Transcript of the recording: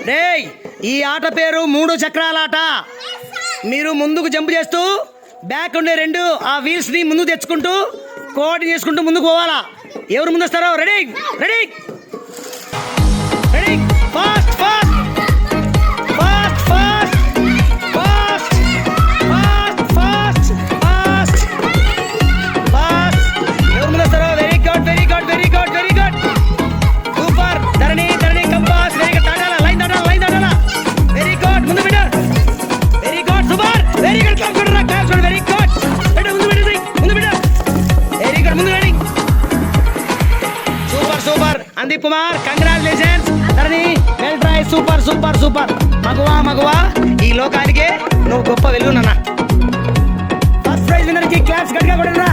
రేయ్, ఈ ఆట పేరు 3 చక్రాల ఆట. మీరు ముందుకు జంప్ చేస్తూ బ్యాక్ ఉండే 2 ఆ వీల్స్ ని ముందుకు తెచ్చుకుంటూ కోఆర్డినేట్ చేసుకుంటూ ముందుకు పోవాలా. ఎవరు ముందు వస్తారో ready ready ready fast fast fast fast fast fast fast fast ఎవరు ముందు వస్తారో. Very good very good very good very good super. Dharani Dharani కంపాస్ వెరీ గుడ్. దాటాలా లైన్ దాటాలా లైన్ దాటాలా. వెరీ గుడ్ ముందు బిడ్డ. Very good super. Very good clap కొడరా క్లాప్ కొడు. వెరీ గుడ్ బిడ్డ ముందు బిడ్డ ముందు బిడ్డ. వెరీ గుడ్ ముందు ready. Super super Andeep Kumar congratulations. Dharani well try super super super. మగువా మగువా ఈ లోకానికే నువ్వు గొప్ప వెలుగు నాన్న. ఫస్ట్ ప్రైజ్ విన్నర్ కి క్లాప్స్ గట్టిగా కొడరా.